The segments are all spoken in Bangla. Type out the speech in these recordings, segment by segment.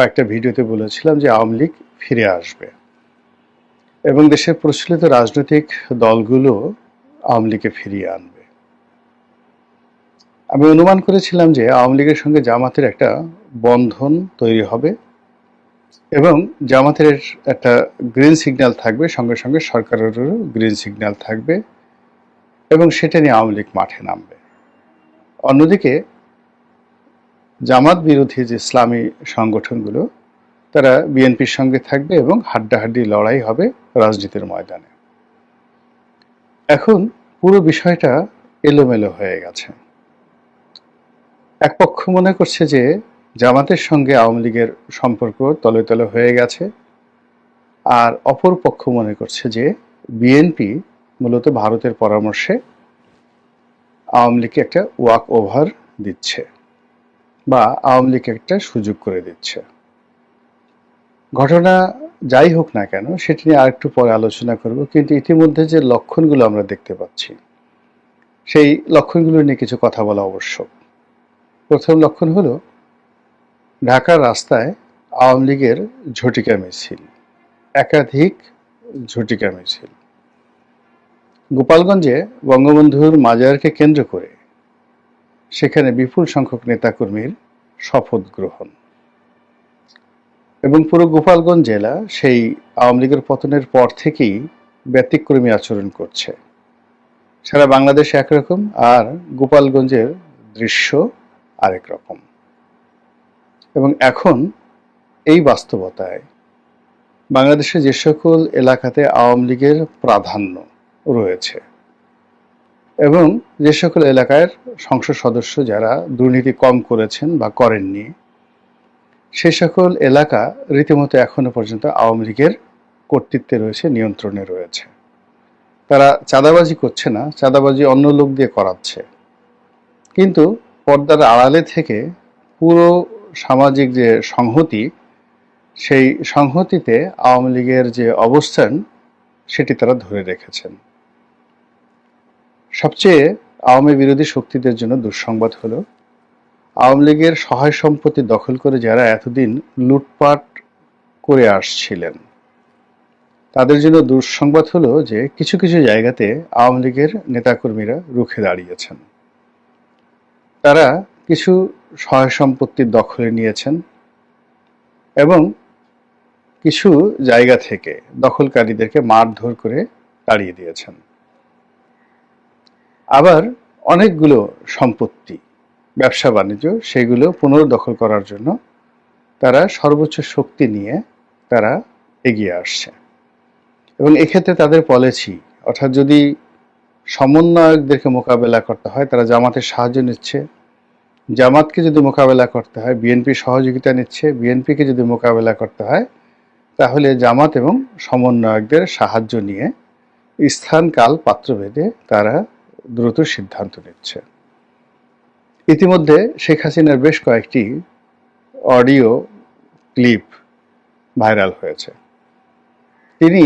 কয়েকটা ভিডিওতে বলেছিলাম যে আওয়ামী লীগ ফিরে আসবে এবং দেশের প্রচলিত রাজনৈতিক দলগুলো আওয়ামী লীগকে ফিরিয়ে আনবে। আমি অনুমান করেছিলাম যে আওয়ামী লীগের সঙ্গে জামাতের একটা বন্ধন তৈরি হবে এবং জামাতের একটা গ্রিন সিগন্যাল থাকবে, সঙ্গে সঙ্গে সরকারেরও গ্রিন সিগন্যাল থাকবে এবং সেটা নিয়ে আওয়ামী লীগ মাঠে নামবে। অন্যদিকে জামাত বিরোধী যে ইসলামী সংগঠনগুলো তারা বিএনপির সঙ্গে থাকবে এবং হাড্ডাহাড্ডি লড়াই হবে রাজনীতির ময়দানে। এখন পুরো বিষয়টা এলোমেলো হয়ে গেছে। এক পক্ষ মনে করছে যে জামাতের সঙ্গে আওয়ামী লীগের সম্পর্ক তলে তলে হয়ে গেছে, আর অপর পক্ষ মনে করছে যে বিএনপি মূলত ভারতের পরামর্শে আওয়ামী লীগকে একটা ওয়াক ওভার দিচ্ছে বা আওয়ামী লীগকে একটা সুযোগ করে দিচ্ছে। ঘটনা যাই হোক না কেন সেটি নিয়ে আরেকটু পরে আলোচনা করব, কিন্তু ইতিমধ্যে যে লক্ষণগুলো আমরা দেখতে পাচ্ছি সেই লক্ষণগুলো নিয়ে কিছু কথা বলা আবশ্যক। প্রথম লক্ষণ হলো ঢাকার রাস্তায় আওয়ামী লীগের ঝটিকা মিছিল, একাধিক ঝটিকা মিছিল। গোপালগঞ্জে বঙ্গবন্ধুর মাজারকে কেন্দ্র করে সেখানে বিপুল সংখ্যক নেতাকর্মীর শপথ গ্রহণ এবং পুরো গোপালগঞ্জ জেলা সেই আওয়ামী লীগের পতনের পর থেকেই ব্যতিক্রমী আচরণ করছে। সারা বাংলাদেশে একরকম আর গোপালগঞ্জের দৃশ্য আরেক রকম। এবং এখন এই বাস্তবতায় বাংলাদেশে যে সকল এলাকাতে আওয়ামী লীগের প্রাধান্য রয়েছে এবং যে সকল এলাকার সংসদ সদস্য যারা দুর্নীতি কম করেছেন বা করেননি, সে সকল এলাকা রীতিমতো এখনো পর্যন্ত আওয়ামী লীগের কর্তৃত্বে রয়েছে, নিয়ন্ত্রণে রয়েছে। তারা চাঁদাবাজি করছে না, চাঁদাবাজি অন্য লোক দিয়ে করাচ্ছে, কিন্তু পর্দার আড়ালে থেকে পুরো সামাজিক যে সংহতি, সেই সংহতিতে আওয়ামী লীগের যে অবস্থান সেটি তারা ধরে রেখেছেন। সবচেয়ে আওয়ামী বিরোধী শক্তিদের জন্য দুঃসংবাদ হলো আওয়ামী লীগের সহায় সম্পত্তি দখল করে যারা এতদিন লুটপাট করে আসছিলেন তাদের জন্য দুঃসংবাদ হলো যে কিছু কিছু জায়গাতে আওয়ামী লীগের নেতাকর্মীরা রুখে দাঁড়িয়েছেন। তারা কিছু সহায় সম্পত্তির দখলে নিয়েছেন এবং কিছু জায়গা থেকে দখলকারীদেরকে মারধর করে তাড়িয়ে দিয়েছেন। আবার অনেকগুলো সম্পত্তি, ব্যবসা বাণিজ্য, সেগুলো পুনর্দখল করার জন্য তারা সর্বোচ্চ শক্তি নিয়ে তারা এগিয়ে আসছে। এবং এক্ষেত্রে তাদের পলিসি, অর্থাৎ যদি সমন্বয়কদেরকে মোকাবেলা করতে হয় তারা জামাতের সাহায্য নিচ্ছে, জামাতকে যদি মোকাবেলা করতে হয় বিএনপি সহযোগিতা নিচ্ছে, বিএনপিকে যদি মোকাবেলা করতে হয় তাহলে জামাত এবং সমন্বয়কদের সাহায্য নিয়ে স্থান কাল পাত্রভেদে তারা দ্রুত সিদ্ধান্ত নিচ্ছে। ইতিমধ্যে শেখ হাসিনার বেশ কয়েকটি অডিও ক্লিপ ভাইরাল হয়েছে। তিনি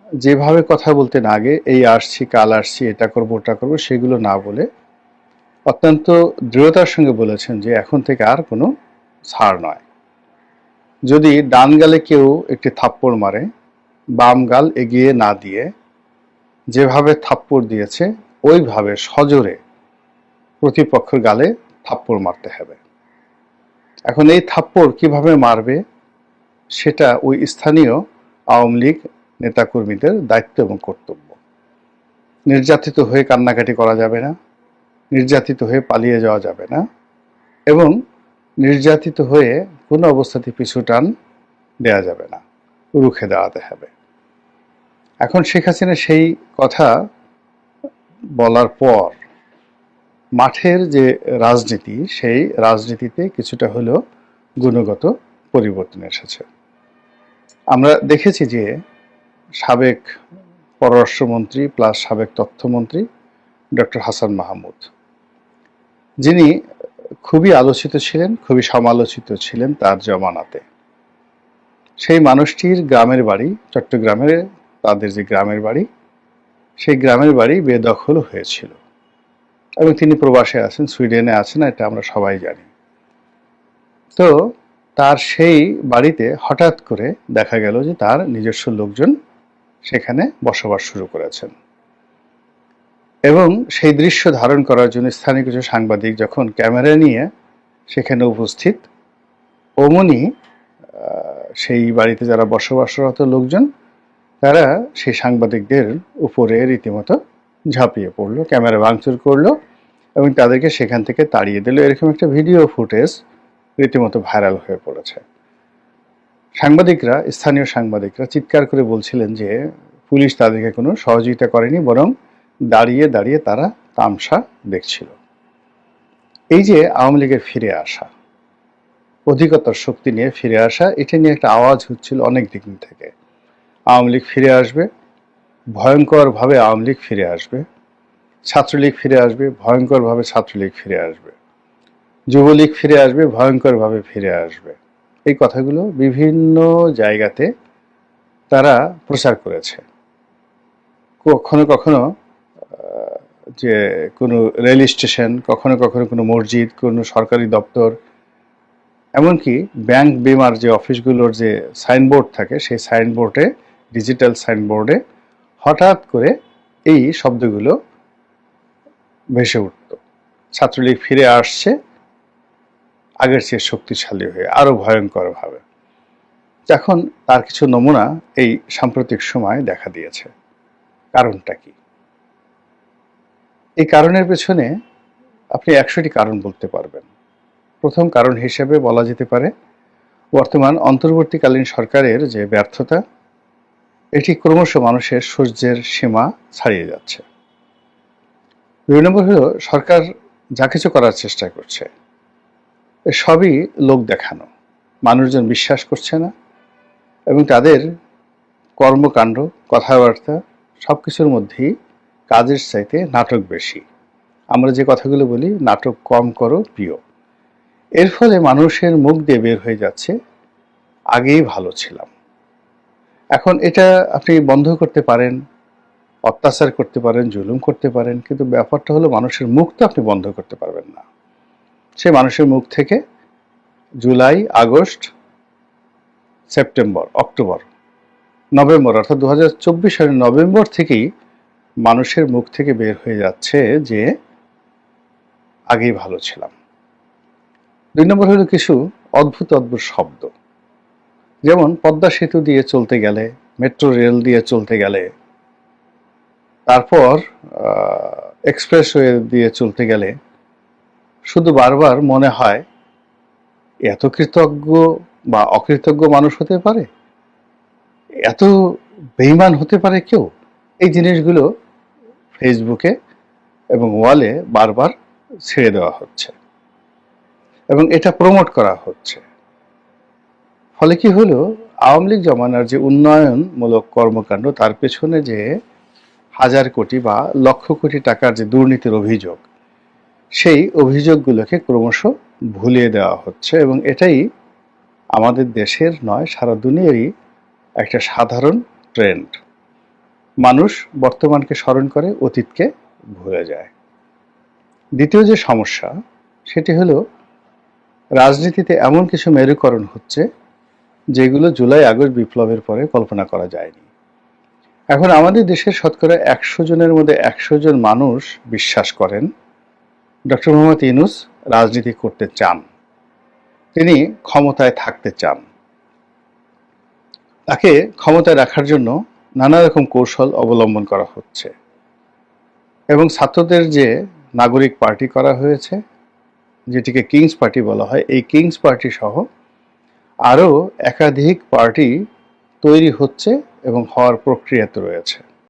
যেভাবে কথা বলতেন আগে, এই আসছি কাল আসছি এটা করবো ওটা করবো, সেগুলো না বলে অত্যন্ত দৃঢ়তার সঙ্গে বলেছেন যে এখন থেকে আর কোনো ছাড় নয়। যদি ডান গালে কেউ একটি থাপ্পড় মারে, বাম গাল এগিয়ে না দিয়ে যেভাবে থাপ্পড় দিয়েছে ওইভাবে সজোরে প্রতিপক্ষের গালে থাপ্পড় মারতে হবে। এখন এই থাপ্পড় কিভাবে মারবে সেটা ওই স্থানীয় আওয়ামী লীগ নেতাকর্মীদের দায়িত্ব এবং কর্তব্য। নির্যাতিত হয়ে কান্নাকাটি করা যাবে না, নির্যাতিত হয়ে পালিয়ে যাওয়া যাবে না এবং নির্যাতিত হয়ে কোনো অবস্থাতে পিছু টান দেওয়া যাবে না, রুখে দাঁড়াতে হবে। এখন শেখ হাসিনা সেই কথা বলার পর মাঠের যে রাজনীতি, সেই রাজনীতিতে কিছুটা হলেও গুণগত পরিবর্তন এসেছে। আমরা দেখেছি যে সাবেক পররাষ্ট্রমন্ত্রী প্লাস সাবেক তথ্যমন্ত্রী ডক্টর হাসান মাহমুদ, যিনি খুবই আলোচিত ছিলেন, খুবই সমালোচিত ছিলেন তার জমানাতে, সেই মানুষটির গ্রামের বাড়ি চট্টগ্রামের, তাদের যে গ্রামের বাড়ি, সেই গ্রামের বাড়ি বেদখল হয়েছিল এবং তিনি প্রবাসে আছেন, সুইডেনে আছেন, এটা আমরা সবাই জানি। তো তার সেই বাড়িতে হঠাৎ করে দেখা গেল যে তার নিজস্ব লোকজন সেখানে বসবাস শুরু করেছেন, এবং সেই দৃশ্য ধারণ করার জন্য স্থানীয় কিছু সাংবাদিক যখন ক্যামেরা নিয়ে সেখানে উপস্থিত, অমনি সেই বাড়িতে যারা বসবাসরত লোকজন তারা সেই সাংবাদিকদের উপরে রীতিমতো ঝাঁপিয়ে পড়লো, ক্যামেরা ভাঙচুর করলো এবং তাদেরকে সেখান থেকে তাড়িয়ে দিল। এরকম একটা ভিডিও ফুটেজ রীতিমতো ভাইরাল হয়ে পড়েছে। স্থানীয় সাংবাদিকরা চিৎকার করে বলছিলেন যে পুলিশ তাদেরকে কোনো সহযোগিতা করেনি, বরং দাঁড়িয়ে দাঁড়িয়ে তারা তামসা দেখছিল। এই যে আওয়ামী লীগের ফিরে আসা, অধিকতর শক্তি নিয়ে ফিরে আসা, এটা নিয়ে একটা আওয়াজ হচ্ছিল অনেক দিক থেকে। আওয়ামী লীগ ফিরে আসবে, ভয়ঙ্করভাবে আওয়ামী লীগ ফিরে আসবে, ছাত্রলীগ ফিরে আসবে, ভয়ঙ্করভাবে ছাত্রলীগ ফিরে আসবে, যুবলীগ ফিরে আসবে, ভয়ঙ্করভাবে ফিরে আসবে। এই কথাগুলো বিভিন্ন জায়গাতে তারা প্রচার করেছে। কখনো কখনো যে কোনো রেল স্টেশন, কখনো কখনো কোনো মসজিদ, কোনো সরকারি দপ্তর, এমনকি ব্যাংক বিমার যে অফিসগুলোর যে সাইনবোর্ড থাকে, সেই সাইনবোর্ডে, ডিজিটাল সাইনবোর্ডে হঠাৎ করে এই শব্দগুলো ভেসে উঠত, ছাত্রলীগ ফিরে আসছে আগের চেয়ে শক্তিশালী হয়ে, আরো ভয়ঙ্করভাবে। এখন তার কিছু নমুনা এই সাম্প্রতিক সময় দেখা দিয়েছে। কারণটা কি? এই কারণের পেছনে আপনি 100টি কারণ বলতে পারবেন। প্রথম কারণ হিসেবে বলা যেতে পারে বর্তমান অন্তর্বর্তীকালীন সরকারের যে ব্যর্থতা, এটি ক্রমশ মানুষের সহ্যের সীমা ছাড়িয়ে যাচ্ছে। 2 নম্বর হলো সরকার যা কিছু করার চেষ্টা করছে সবই লোক দেখানো, মানুষজন বিশ্বাস করছে না, এবং তাদের কর্মকাণ্ড, কথাবার্তা সবকিছুর মধ্যেই কাজের চাইতে নাটক বেশি। আমরা যে কথাগুলো বলি, নাটক কম করো প্রিয়। এর ফলে মানুষের মুখ দিয়ে বের হয়ে যাচ্ছে আগেই ভালো ছিলাম। এখন এটা আপনি বন্ধ করতে পারেন, অত্যাচার করতে পারেন, জুলুম করতে পারেন, কিন্তু ব্যাপারটা হলো মানুষের মুখ তো আপনি বন্ধ করতে পারবেন না। সে মানুষের মুখ থেকে July, August, September, October, November, অর্থাৎ 2024 সালের নভেম্বর থেকেই মানুষের মুখ থেকে বের হয়ে যাচ্ছে যে আগেই ভালো ছিলাম। 2 নম্বর হলো কিছু অদ্ভুত অদ্ভুত শব্দ, যেমন পদ্মা সেতু দিয়ে চলতে গেলে, মেট্রো রেল দিয়ে চলতে গেলে, তারপর এক্সপ্রেসওয়ে দিয়ে চলতে গেলে শুধু বারবার মনে হয় এত কৃতজ্ঞ বা অকৃতজ্ঞ মানুষ হতে পারে, এত বেঈমান হতে পারে কেউ। এই জিনিসগুলো ফেসবুকে এবং ওয়ালে বারবার ছেড়ে দেওয়া হচ্ছে এবং এটা প্রমোট করা হচ্ছে। ফলে কি হলো, আওয়ামী লীগ জমানার যে উন্নয়নমূলক কর্মকাণ্ড, তার পেছনে যে হাজার কোটি বা লক্ষ কোটি টাকার যে দুর্নীতির অভিযোগ, সেই অভিযোগগুলোকে ক্রমশ ভুলিয়ে দেওয়া হচ্ছে, এবং এটাই আমাদের দেশের নয়, সারা দুনিয়ারই একটা সাধারণ ট্রেন্ড। মানুষ বর্তমানকে স্মরণ করে, অতীতকে ভুলে যায়। দ্বিতীয় যে সমস্যা, সেটি হলো রাজনীতিতে এমন কিছু মেরুকরণ হচ্ছে যেগুলো জুলাই আগস্ট বিপ্লবের পরে কল্পনা করা যায়নি। এখন আমাদের দেশের শতকরা 100 জনের মধ্যে 100 জন মানুষ বিশ্বাস করেন ডক্টর মোহাম্মদ ইউনূস রাজনীতি করতে চান, তিনি ক্ষমতায় থাকতে চান। তাকে ক্ষমতায় রাখার জন্য নানা রকম কৌশল অবলম্বন করা হচ্ছে, এবং ছাত্রদের যে নাগরিক পার্টি করা হয়েছে, যেটিকে কিংস পার্টি বলা হয়, এই কিংস পার্টি সহ আরও একাধিক পার্টি তৈরি হচ্ছে এবং হওয়ার প্রক্রিয়াতে রয়েছে।